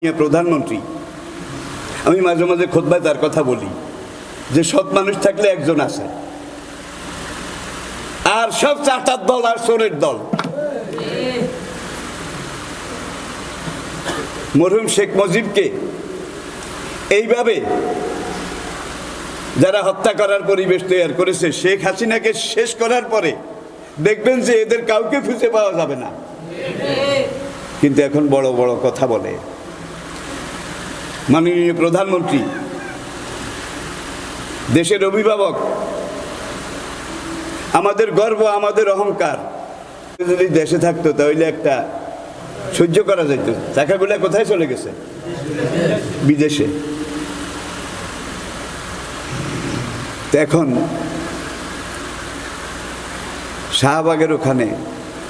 প্রধানমন্ত্রী আমি মাঝে মাঝে খুতবায় তার কথা বলি যে সৎ মানুষ থাকলে একজন আছে, আর সব চাটার দল আর চোরের দল। মরহুম শেখ মুজিবকে এইভাবে যারা হত্যা করার পরিবেশ তৈরি করেছে, শেখ হাসিনাকে শেষ করার পরে দেখবেন যে এদের কাউকে খুঁজে পাওয়া যাবে না, কিন্তু এখন বড় বড় কথা বলে। মাননীয় প্রধানমন্ত্রী, দেশের অভিভাবক, আমাদের গর্ব, আমাদের অহংকার। যদি দেশে থাকতো তাহলে একটা সহ্য করা যেত। টাকাগুলা কোথায় চলে গেছে? বিদেশে। এখন শাহবাগের ওখানে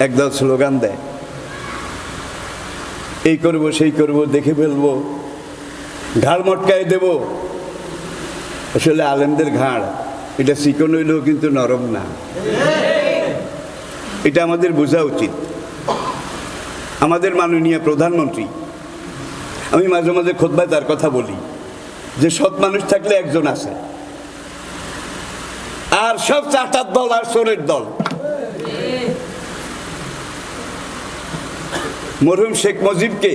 একদল স্লোগান দেয়, এই করব সেই করব, দেখে ফেলবো, ঘাড় মটকায় দেব। আসলে আলেমদের ঘাড় এটা চিকন হইলেও কিন্তু নরম না, এটা আমাদের বোঝা উচিত। আমাদের মাননীয় প্রধানমন্ত্রী আমি মাঝে মাঝে খুতবায় তার কথা বলি যে সৎ মানুষ থাকলে একজন আছে, আর সব চাটার দল আর চোরের দল। মরহুম শেখ মুজিবকে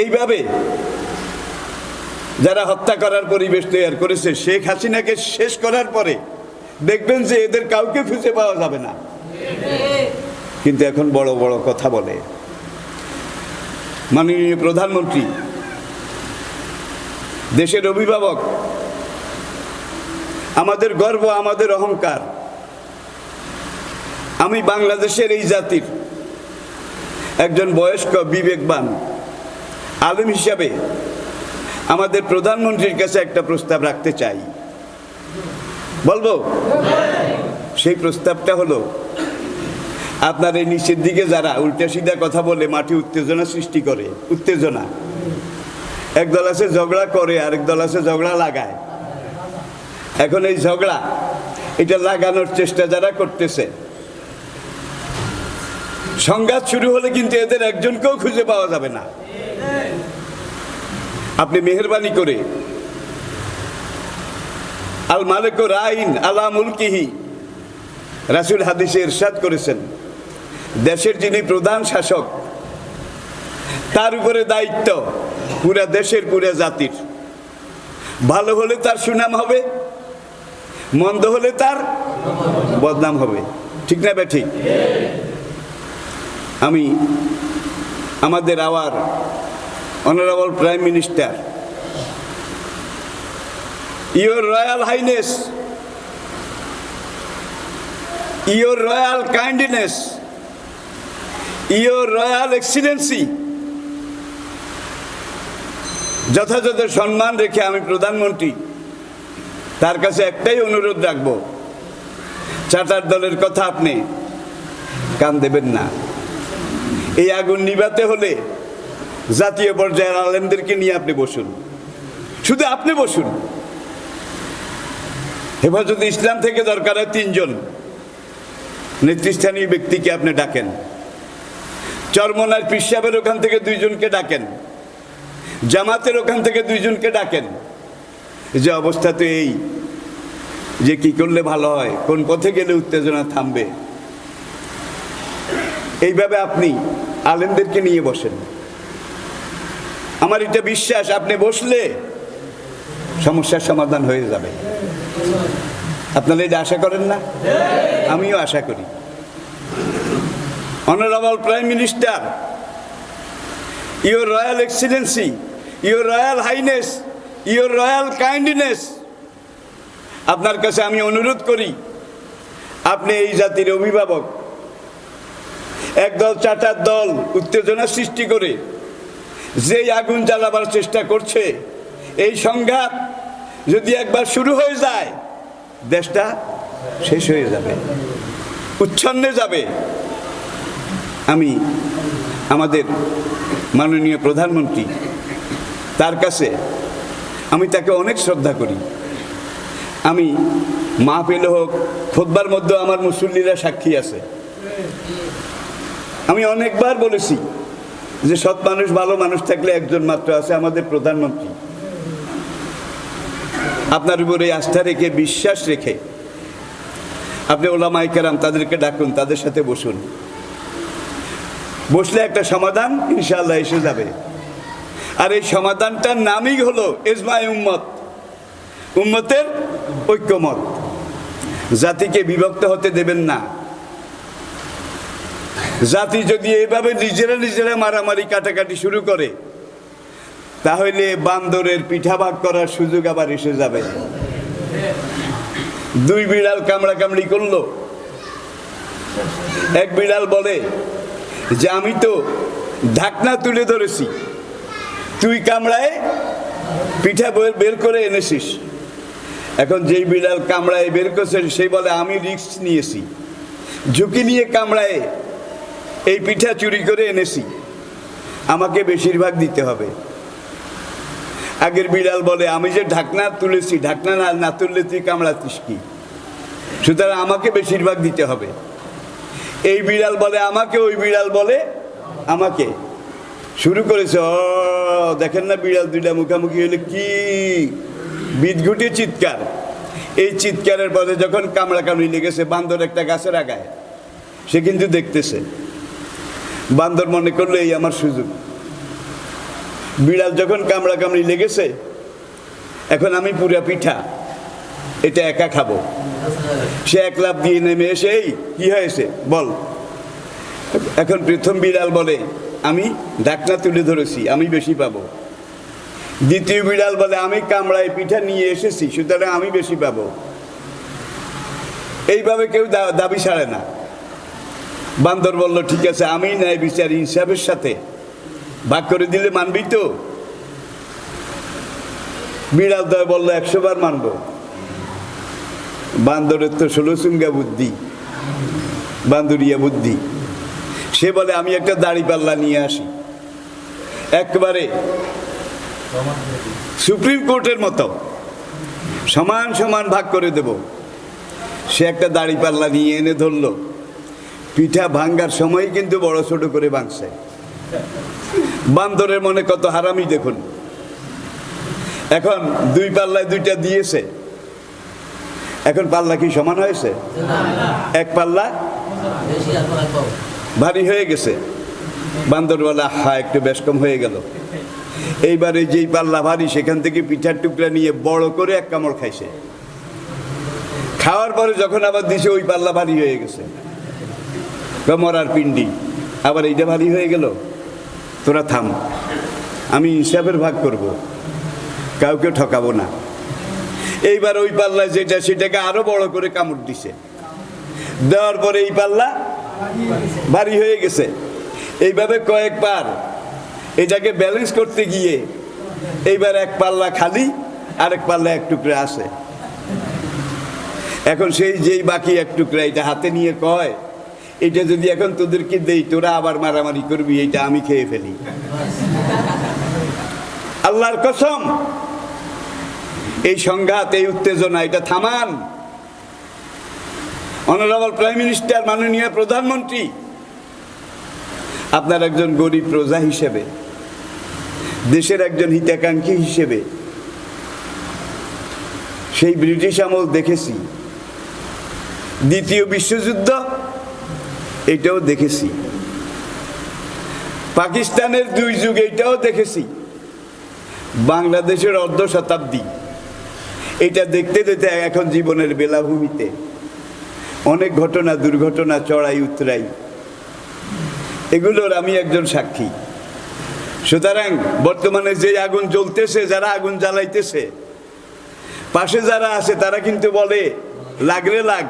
এইভাবে যারা হত্যা করার পরিবেশ তৈরি করেছে, শেখ হাসিনাকে শেষ করার পরে দেখবেন যে এদের কাউকে খুঁজে পাওয়া যাবে না, কিন্তু এখন বড় বড় কথা বলে। মাননীয় প্রধানমন্ত্রী, দেশের অভিভাবক, আমাদের গর্ব, আমাদের অহংকার। আমি বাংলাদেশের এই জাতির একজন বয়স্ক বিবেকবান আলেম হিসাবে আমাদের প্রধানমন্ত্রীর কাছে একটা প্রস্তাব রাখতে চাই। বলবো? সেই প্রস্তাবটা হলো, আপনার এই নিচের দিকে যারা উল্টা সিধা কথা বলে মাঠে উত্তেজনা সৃষ্টি করে, উত্তেজনা, একদল আছে ঝগড়া করে, আরেক দল আছে ঝগড়া লাগায়। এখন এই ঝগড়া এটা লাগানোর চেষ্টা যারা করতেছে, সংঘাত শুরু হলে কিন্তু এদের একজনকেও খুঁজে পাওয়া যাবে না। আপনি মেহেরবানি করে আল মালিক রাইন আলা মুলকিহি, রাসূল হাদিসে ইরশাদ করেছেন, দেশের যিনি প্রধান শাসক তার উপরে দায়িত্ব পুরা দেশের, পুরা জাতির। ভালো হলে তার সুনাম হবে, মন্দ হলে তার বদনাম হবে। ঠিক না বে ঠিক? আমি আমাদের hour honourable prime minister, your royal highness, your royal kindness, your royal excellency, যথাযথ সম্মান রেখে আমি প্রধানমন্ত্রী তার কাছে একটাই অনুরোধ রাখবো, চাটার দলের কথা আপনি কান দেবেন না। এই আগুন নিভাতে হলে জাতীয় পর্যায়ের আলেমদেরকে নিয়ে আপনি বসুন, শুধু আপনি বসুন। হেফাজতে ইসলাম থেকে দরকার হয় 3 জন নেতৃস্থানীয় ব্যক্তিকে আপনি ডাকেন, চরমনার পীর সাহেবের ওখান থেকে 2 জনকে ডাকেন, জামাতের ওখান থেকে 2 জনকে ডাকেন। যে অবস্থা তো এই যে কি করলে ভালো হয়, কোন পথে গেলে উত্তেজনা থামবে, এইভাবে আপনি আলেমদেরকে নিয়ে বসেন। আমার এটা বিশ্বাস, আপনি বসলে সমস্যার সমাধান হয়ে যাবে। আপনারা এটা আশা করেন না? আমিও আশা করি। Honourable prime minister, your royal excellency, your royal highness, your royal kindness, আপনার কাছে আমি অনুরোধ করি, আপনি এই জাতির অভিভাবক, একদল চাটার দল উত্তেজনা সৃষ্টি করে যেই আগুন জ্বালাবার চেষ্টা করছে, এই সংঘাত যদি একবার শুরু হয়ে যায় দেশটা শেষ হয়ে যাবে, উচ্ছন্নে যাবে। আমি আমাদের মাননীয় প্রধানমন্ত্রী তার কাছে আমি তাকে অনেক শ্রদ্ধা করি। আমি মাহফিল হোক, খুতবার মধ্যে আমার মুসল্লিরা সাক্ষী আছে। আমি অনেকবার বলেছি যে সৎ মানুষ ভালো মানুষ থাকলে একজন মাত্র আছে, আমাদের প্রধানমন্ত্রী। আপনার উপরে আস্থা রেখে বিশ্বাস রেখে আপনি ওলামায়ে কেরাম তাদেরকে ডাকুন, তাদের সাথে বসুন, বসলে একটা সমাধান ইনশাআল্লাহ এসে যাবে। আর এই সমাধানটার নামই হলো ইজমায়ে উম্মত, উম্মতের ঐক্যমত। জাতিকে বিভক্ত হতে দেবেন না। জাতি যদি এইভাবে নিজেরা নিজেরা মারামারি কাটাকাটি শুরু করে, তাহলে বান্দরের পিঠা ভাগ করার সুযোগ আবার এসে যাবে। দুই বিড়াল কামড়াকামড়ি করলো, এক বিড়াল বলে যে আমি তো ঢাকনা তুলে ধরেছি, তুই কামড়ায় পিঠা বের করে এনেছিস। এখন যেই বিড়াল কামড়ায় বের করছে সেই বলে আমি রিস্ক নিয়েছি, ঝুঁকি নিয়ে কামড়ায় এই পিঠা চুরি করে এনেছি, আমাকে বেশিরভাগ দিতে হবে। আগের বিড়াল বলে আমি যে ঢাকনা তুলেছি, ঢাকনা না তুললে তুই কামড়াতিস কি, সুতরাং আমাকে বেশিরভাগ দিতে হবে। এই বিড়াল বলে আমাকে, ওই বিড়াল বলে আমাকে। শুরু করেছে, ও দেখেন না বিড়াল দুইটা মুখামুখি হলে কি বিদঘুটে চিৎকার। এই চিৎকারের পরে যখন কামড়াকামড়ি লেগেছে, বান্দর একটা গাছের আগায়, সে কিন্তু দেখতেছে। বান্দর মনে করলো এই আমার সুযোগ। বিড়াল যখন কামড়াকামড়ি লেগেছে, এখন আমি পুরা পিঠা এটা একা খাবো। সে এক লাফ দিয়ে নেমে এসে, এই কি হয়েছে বল। এখন প্রথম বিড়াল বলে আমি ঢাকনা তুলে ধরেছি, আমি বেশি পাবো। দ্বিতীয় বিড়াল বলে আমি কামড়ায় পিঠা নিয়ে এসেছি, সুতরাং আমি বেশি পাবো। এইভাবে কেউ দাবি ছাড়ে না। বান্দর বলল ঠিক আছে, আমি ন্যায় বিচার ইনসাফের সাথে ভাগ করে দিলে মানবি তো? বিড়াল দয় বলল 100 বার মানবো। বান্দরের তো 16 চুঙ্গা বুদ্ধি, বান্দরিয়া বুদ্ধি। সে বলে আমি একটা দাড়িপাল্লা নিয়ে আসি, একবারে সুপ্রিম কোর্টের মতো সমান সমান ভাগ করে দেব। সে একটা দাড়িপাল্লা নিয়ে এনে ধরলো, পিঠা ভাঙ্গার সময় কিন্তু বড় ছোট করে ভাঙছে। বান্দরের মনে কত হারামি দেখুন। এখন দুই পাল্লায় দুইটা দিয়েছে, এখন পাল্লা কি সমান হয়েছে? এক পাল্লা ভারী হয়ে গেছে। বান্দর বলে হা একটু বেশ কম হয়ে গেল। এইবারে যেই পাল্লা ভারী, সেখান থেকে পিঠার টুকরা নিয়ে বড় করে এক কামড় খাইছে। খাওয়ার পরে যখন আবার দিছে, ওই পাল্লা ভারী হয়ে গেছে। মরার পিণ্ডি, আবার এইটা ভারী হয়ে গেল। তোরা থাম, আমি ইনসাফের ভাগ করব, কাউকে ঠকাবো না। এইবার ওই পাল্লা যেটা, সেটাকে আরো বড় করে কামড় দিছে। দেওয়ার পরে এই পাল্লা ভারী হয়ে গেছে। এইভাবে কয়েকবার এটাকে ব্যালেন্স করতে গিয়ে এইবার এক পাল্লা খালি, আরেক পাল্লা এক টুকরা আছে। এখন সেই যেই বাকি এক টুকরা এটা হাতে নিয়ে কয়, এটা যদি এখন তোদেরকে দেই, তোরা আবার মারামারি করবি, এইটা আমি খেয়ে ফেলি। আল্লাহর কসম, এই সংঘাত, এই উত্তেজনা, এটা থামান। অনারেবল প্রাইম মিনিস্টার, মাননীয় প্রধানমন্ত্রী, আপনার একজন গরিব প্রজা হিসেবে, দেশের একজন হিতাকাঙ্ক্ষী হিসেবে, সেই ব্রিটিশ আমল দেখেছি, দ্বিতীয় বিশ্বযুদ্ধ এটাও দেখেছি, পাকিস্তানের 2 যুগ এটাও দেখেছি, বাংলাদেশের অর্ধ শতাব্দী এটা দেখতে দেখতে এখন জীবনের বেলাভূমিতে অনেক ঘটনা, দুর্ঘটনা, চড়াই উতরাই, এগুলোর আমি একজন সাক্ষী। সুতরাং বর্তমানে যে আগুন জ্বলতেছে, যারা আগুন জ্বালাইতেছে, পাশে যারা আছে তারা কিন্তু বলে লাগরে লাগ,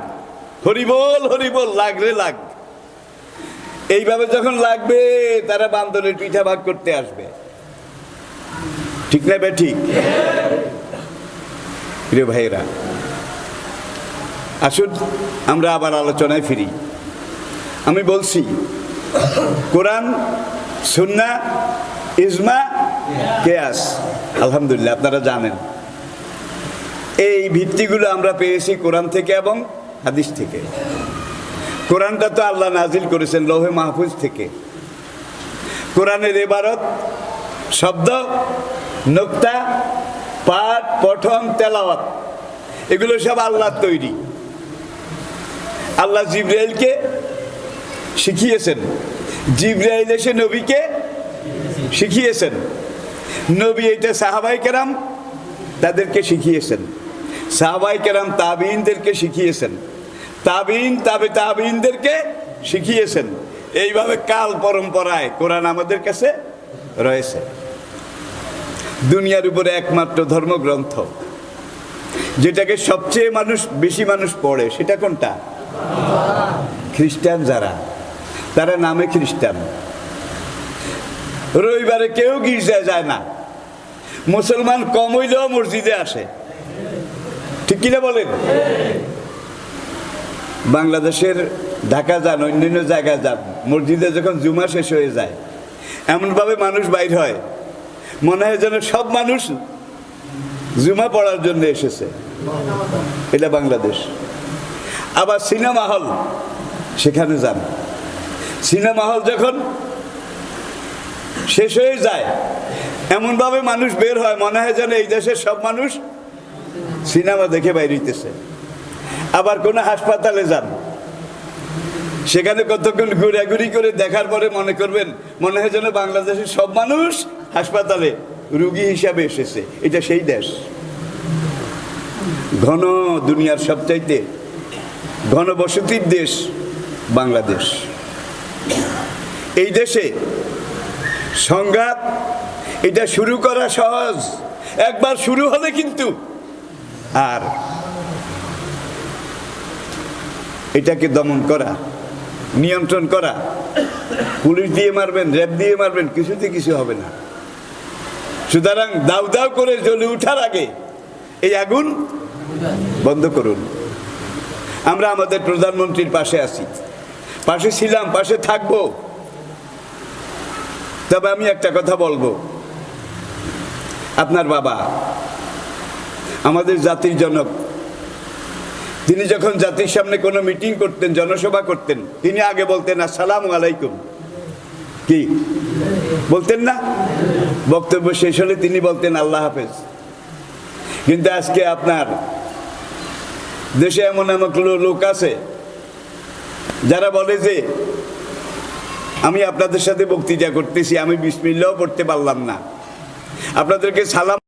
হরিবল হরিবল, লাগরে লাগ। এইভাবে যখন লাগবে, তারা বান্দরের পিঠা ভাগ করতে আসবে। ঠিক না বে ঠিক? প্রিয় ভাইয়েরা, আসুন আমরা আবার আলোচনায় ফিরি। আমি বলছি কোরআন, সুন্নাহ, ইজমা, কিয়াস। আলহামদুলিল্লাহ, আপনারা জানেন এই ভিত্তিগুলো আমরা পেয়েছি কোরআন থেকে এবং হাদিস থেকে। কোরআনটা তো আল্লাহ নাজিল করেছেন লৌহে মাহফুজ থেকে। কোরআনের ইবারত, শব্দ, নুকতা, পাঠ, পঠন, তেলাওয়াত এগুলো সব আল্লাহর তৈরি। আল্লাহ জিবরাইলকে শিখিয়েছেন, জিবরাইল এসে নবীকে শিখিয়েছেন, নবী এটা সাহাবায়ে কেরাম তাদেরকে শিখিয়েছেন, সাহাবায়ে কেরাম তাবিঈনদেরকে শিখিয়েছেন, তাবিঈন তাবে তাবিঈনদেরকে শিখিয়েছেন। এইভাবে কাল পরম্পরায় কোরআন আমাদের কাছে রয়েছে। দুনিয়ার উপরে একমাত্র ধর্মগ্রন্থ যেটাকে সবচেয়ে বেশি মানুষ পড়ে সেটা কোনটা? খ্রিস্টান যারা, তারা নামে খ্রিস্টান, রবিবারে কেউ গির্জায় যায় না, মুসলমান কম হইলেও মসজিদে আসে, ঠিক কিনা বলেন? বাংলাদেশের ঢাকা যান, অন্যান্য জায়গায় যান, মসজিদে যখন জুমা শেষ হয়ে যায় এমনভাবে মানুষ বাইর হয় মনে হয় যেন সব মানুষ জুমা পড়ার জন্য এসেছে। এটা বাংলাদেশ। আবার সিনেমা হল, সেখানে যান, সিনেমা হল যখন শেষ হয়ে যায় এমনভাবে মানুষ বের হয় মনে হয় যেন এই দেশের সব মানুষ সিনেমা দেখে বাইর হইতেছে। আবার কোনো হাসপাতালে যান, সেখানে কতক্ষণ ঘোরাঘুরি করে দেখার পরে মনে হয় যেন বাংলাদেশের সব মানুষ হাসপাতালে রুগী হিসাবে এসেছে। এটা সেই দেশ। ঘন দুনিয়ার সবচাইতে ঘনবসতির দেশ বাংলাদেশ। এই দেশে সংঘাত এটা শুরু করা সহজ, একবার শুরু হলে কিন্তু আর এটাকে দমন করা, নিয়ন্ত্রণ করা, পুলিশ দিয়ে মারবেন, র্যাব দিয়ে মারবেন, কিছুতে কিছু হবে না। সুতরাং দাউ দাউ করে জ্বলে উঠার আগে এই আগুন বন্ধ করুন। আমরা আমাদের প্রধানমন্ত্রীর পাশে আছি, পাশে ছিলাম, পাশে থাকবো। তবে আমি একটা কথা বলবো, আপনার বাবা আমাদের জাতির জনক, তিনি যখন জাতির সামনে কোনো মিটিং করতেন, জনসভা করতেন, তিনি আগে বলতেন আসসালামু আলাইকুম, কি বলতেন না? বক্তব্য শেষ হলে তিনি বলতেন আল্লাহ হাফেজ। কিন্তু আজকে আপনার দেশে এমন এমন লোক আছে যারা বলে যে আমি আপনাদের সাথে বক্তৃতা করতেছি, আমি বিসমিল্লাহও পড়তে পারলাম না, আপনাদেরকে সালাম